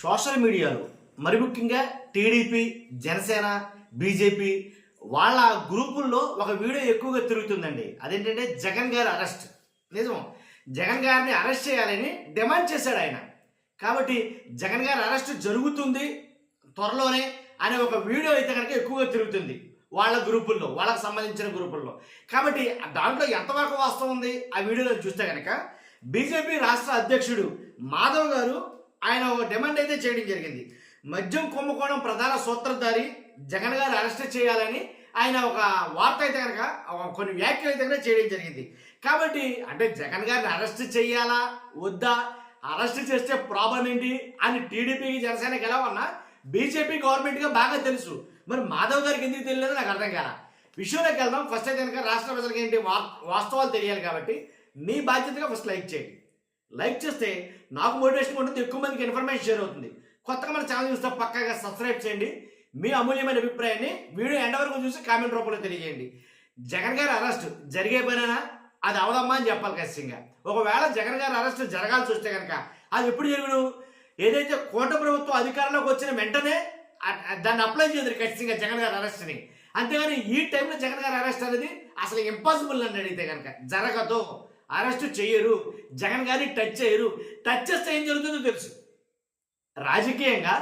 Social మీడియాలో మరి ముఖ్యంగా టీడీపీ, జనసేన, బీజేపీ వాళ్ళ గ్రూపుల్లో ఒక వీడియో ఎక్కువగా తిరుగుతుందండి. అదేంటంటే జగన్ గారి అరెస్ట్. నిజం, జగన్ గారిని అరెస్ట్ చేయాలని డిమాండ్ చేశాడు ఆయన. కాబట్టి జగన్ గారి అరెస్ట్ జరుగుతుంది త్వరలోనే అనే ఒక వీడియో అయితే కనుక ఎక్కువగా తిరుగుతుంది వాళ్ళ గ్రూపుల్లో, వాళ్ళకి సంబంధించిన గ్రూపుల్లో. కాబట్టి దాంట్లో ఎంతవరకు వాస్తవం ఉంది ఆ వీడియోలో చూస్తే కనుక బీజేపీ రాష్ట్ర అధ్యక్షుడు మాధవ్ గారు ఆయన ఒక డిమాండ్ అయితే చేయడం జరిగింది. మద్యం కుంభకోణం ప్రధాన సూత్రధారి జగన్ గారు అరెస్ట్ చేయాలని ఆయన ఒక వార్త అయితే కనుక కొన్ని వ్యాఖ్యలు అయితే కనుక చేయడం జరిగింది. కాబట్టి అంటే జగన్ గారిని అరెస్ట్ చేయాలా వద్దా, అరెస్ట్ చేస్తే ప్రాబ్లం ఏంటి అని టీడీపీకి, జనసేనకి ఎలా ఉన్నా బీజేపీ గవర్నమెంట్గా బాగా తెలుసు. మరి మాధవ్ గారికి ఎందుకు తెలియదు నాకు అర్థం కాల. విషయంలోకి వెళ్దాం. ఫస్ట్ అయితే కనుక రాష్ట్ర ప్రజలకు ఏంటి వాస్తవాలు తెలియాలి. కాబట్టి మీ బాధ్యతగా ఫస్ట్ లైక్ చేయండి. లైక్ చేస్తే నాకు మోటివేషన్ ఉంటుంది, ఎక్కువ మందికి ఇన్ఫర్మేషన్ షేర్ అవుతుంది. కొత్తగా మన ఛానల్ చూస్తే పక్కాగా సబ్స్క్రైబ్ చేయండి. మీ అమూల్యమైన అభిప్రాయాన్ని వీడియో ఎండ్ వరకు చూసి కామెంట్ రూపంలో తెలియజేయండి. జగన్ గారి అరెస్ట్ జరిగే పనేనా, అది అవదమ్మా అని చెప్పాలి ఖచ్చితంగా. ఒకవేళ జగన్ గారి అరెస్ట్ జరగాల్సి వస్తే కనుక అది ఎప్పుడు జరుగును, ఏదైతే కోట ప్రభుత్వం అధికారంలోకి వచ్చిన వెంటనే దాన్ని అప్లై చేయదు ఖచ్చితంగా జగన్ గారి అరెస్ట్ని. అంతేగాని ఈ టైంలో జగన్ గారి అరెస్ట్ అనేది అసలు ఇంపాసిబుల్ అని అడిగితే కనుక జరగదు. అరెస్ట్ చేయరు, జగన్ గారిని టచ్ చేయరు. టచ్ చేస్తే ఏం జరుగుతుందో తెలుసు. రాజకీయంగా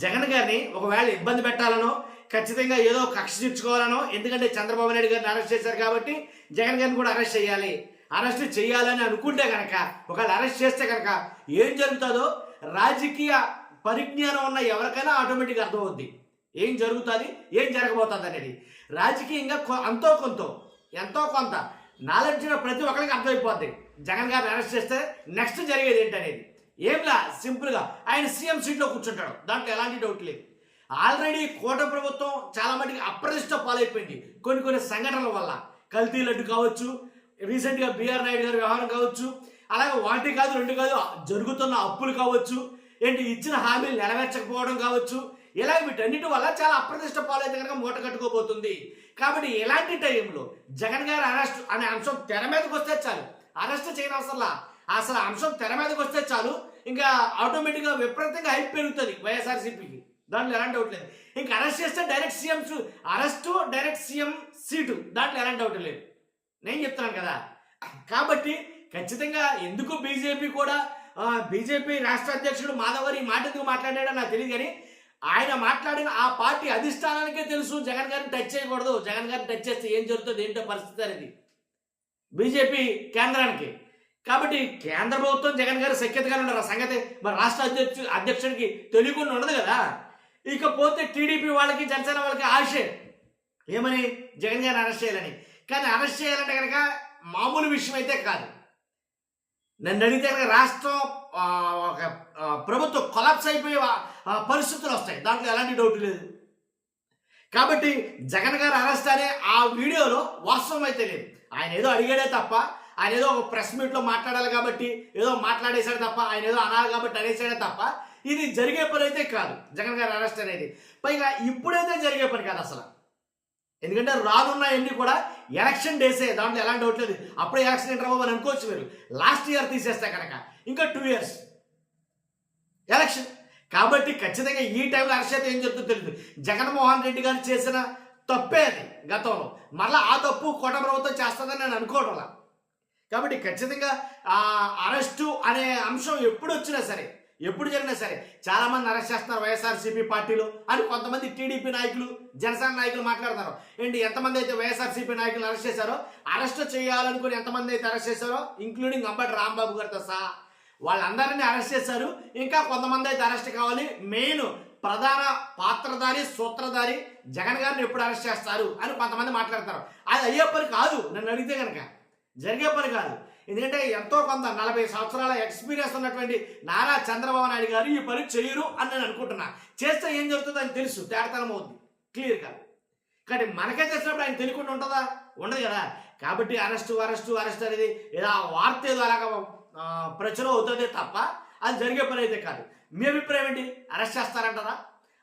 జగన్ గారిని ఒకవేళ ఇబ్బంది పెట్టాలనో, ఖచ్చితంగా ఏదో కక్ష తీర్చుకోవాలనో, ఎందుకంటే చంద్రబాబు నాయుడు గారిని అరెస్ట్ చేశారు కాబట్టి జగన్ గారిని కూడా అరెస్ట్ చేయాలి. అరెస్ట్ చేయాలని అనుకుంటే కనుక, ఒకవేళ అరెస్ట్ చేస్తే కనుక ఏం జరుగుతుందో రాజకీయ పరిజ్ఞానం ఉన్న ఎవరికైనా ఆటోమేటిక్గా అర్థమవుద్ది. ఏం జరుగుతుంది, ఏం జరగబోతుంది అనేది. రాజకీయంగా ఎంతో కొంత నాలెడ్జ్ ప్రతి ఒక్కరికి అర్థమైపోద్ది. జగన్ గారిని అరెస్ట్ చేస్తే నెక్స్ట్ జరిగేది ఏంటనేది. ఏంలా సింపుల్గా ఆయన సీఎం సీట్లో కూర్చుంటాడు, దాంట్లో ఎలాంటి డౌట్ లేదు. ఆల్రెడీ కోట ప్రభుత్వం చాలా మటుకు అప్రదిష్ట పాలైపోయింది కొన్ని సంఘటనల వల్ల. కల్తీ లడ్డు కావచ్చు, రీసెంట్గా బిఆర్ నాయుడు గారి వ్యవహారం కావచ్చు, అలాగే ఒకటి కాదు రెండు కాదు జరుగుతున్న అప్పులు కావచ్చు, ఏంటి ఇచ్చిన హామీలు నెరవేర్చకపోవడం కావచ్చు, ఇలాగ వీటన్నిటి వల్ల చాలా అప్రదిష్ట పాలైతే కనుక మూట కట్టుకోబోతుంది. కాబట్టి ఇలాంటి టైంలో జగన్ గారి అరెస్ట్ అనే అంశం తెర మీదకి వస్తే చాలు, అరెస్ట్ చేయని అసలు అంశం తెర మీదకి వస్తే చాలు, ఇంకా ఆటోమేటిక్గా విపరీతంగా హైప్ పెరుగుతుంది వైఎస్ఆర్సీపీకి. దాంట్లో ఎలాంటి డౌట్ లేదు. ఇంకా అరెస్ట్ చేస్తే direct CM arrest, direct CM seat, దాంట్లో ఎలాంటి డౌట్ లేదు. నేను చెప్తున్నాను కదా. కాబట్టి ఖచ్చితంగా ఎందుకు బీజేపీ రాష్ట్ర అధ్యక్షుడు మాధవ్ గారు ఈ మాట ఎందుకు మాట్లాడాడో నాకు తెలియదు. కానీ ఆయన మాట్లాడిన ఆ పార్టీ అధిష్టానానికే తెలుసు జగన్ గారిని టచ్ చేయకూడదు, జగన్ గారిని టచ్ చేస్తే ఏం జరుగుతుంది ఏంటో పరిస్థితి అనేది బీజేపీ కేంద్రానికి. కాబట్టి కేంద్ర ప్రభుత్వం జగన్ గారు సఖ్యతగానే ఉన్నారు. ఆ సంగతి మరి రాష్ట్ర అధ్యక్షుడికి తెలియకుండా ఉండదు కదా. ఇకపోతే టీడీపీ వాళ్ళకి, జనసేన వాళ్ళకి ఆశే ఏమని, జగన్ గారిని అరెస్ట్ చేయాలని. కానీ అరెస్ట్ చేయాలంటే కనుక మామూలు విషయం అయితే కాదు. నన్ను అడిగితే కనుక రాష్ట్రం ఒక ప్రభుత్వం కొలాప్స్ అయిపోయే పరిస్థితులు వస్తాయి, దాంట్లో ఎలాంటి డౌట్ లేదు. కాబట్టి జగన్ గారు అరెస్ట్ అనే ఆ వీడియోలో వాస్తవం అయితే లేదు. ఆయన ఏదో అడిగాడే తప్ప, ఆయన ఏదో ఒక ప్రెస్ మీట్లో మాట్లాడాలి కాబట్టి ఏదో మాట్లాడేశాడు తప్ప, ఆయన ఏదో అనాలి కాబట్టి అనేసాడే తప్ప ఇది జరిగే పని అయితే కాదు జగన్ గారి అరెస్ట్ అనేది. పైగా ఇప్పుడైతే జరిగే పని కాదు అసలు. ఎందుకంటే రానున్న ఎన్ని కూడా ఎలక్షన్ డేసే, దాంట్లో ఎలాంటి డౌట్ లేదు. అప్పుడే ఎలక్షన్ ఏంటారు అని అనుకోవచ్చు మీరు. లాస్ట్ ఇయర్ తీసేస్తే కనుక ఇంకా 2 years ఎలక్షన్. కాబట్టి ఖచ్చితంగా ఈ టైంలో అరెస్ట్ అయితే ఏం జరుగుతుందో తెలియదు. జగన్మోహన్ రెడ్డి గారు చేసిన తప్పే అది గతంలో, మళ్ళీ ఆ తప్పు కోట ప్రభుత్వం చేస్తుందని నేను అనుకోవడం. కాబట్టి ఖచ్చితంగా అరెస్టు అనే అంశం ఎప్పుడు వచ్చినా సరే, ఎప్పుడు జరిగినా సరే చాలామంది అరెస్ట్ చేస్తున్నారు వైఎస్ఆర్సీపీ పార్టీలో అని కొంతమంది టీడీపీ నాయకులు, జనసేన నాయకులు మాట్లాడుతున్నారు. ఏంటి ఎంతమంది అయితే వైఎస్ఆర్సీపీ నాయకులు అరెస్ట్ చేశారో, అరెస్ట్ చేయాలనుకుని ఎంతమంది అయితే అరెస్ట్ చేశారో, ఇంక్లూడింగ్ అంబటి రాంబాబు గారితో సహా వాళ్ళందరినీ అరెస్ట్ చేశారు. ఇంకా కొంతమంది అయితే అరెస్ట్ కావాలి. మెయిన్ ప్రధాన పాత్రధారి, సూత్రధారి జగన్ గారిని ఎప్పుడు అరెస్ట్ చేస్తారు అని కొంతమంది మాట్లాడతారు. అది అయ్యే పని కాదు, నన్ను అడిగితే కనుక జరిగే పని కాదు. ఎందుకంటే ఎంతో కొంత 40 సంవత్సరాల ఎక్స్పీరియన్స్ ఉన్నటువంటి నారా చంద్రబాబు నాయుడు గారు ఈ పని చేయరు అని నేను అనుకుంటున్నా. చేస్తే ఏం జరుగుతుందో అని తెలుసు, తేడతనం అవుద్ది క్లియర్గా. కానీ మనకే తెలిసినప్పుడు ఆయన తెలియకుండా ఉంటుందా? ఉండదు కదా. కాబట్టి అరెస్ట్ అనేది ఏదో వార్త ఏదో అలాగా ప్రచురం అవుతుంది తప్ప అది జరిగే పని అయితే కాదు. మీ అభిప్రాయం ఏంటి? అరెస్ట్ చేస్తారంటారా?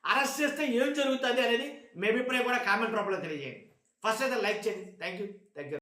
అరెస్ట్ చేస్తే ఏం జరుగుతుంది అనేది మీ అభిప్రాయం కూడా కామెంట్ రూపంలో తెలియజేయండి. ఫస్ట్ అయితే లైక్ చేయండి. Thank you.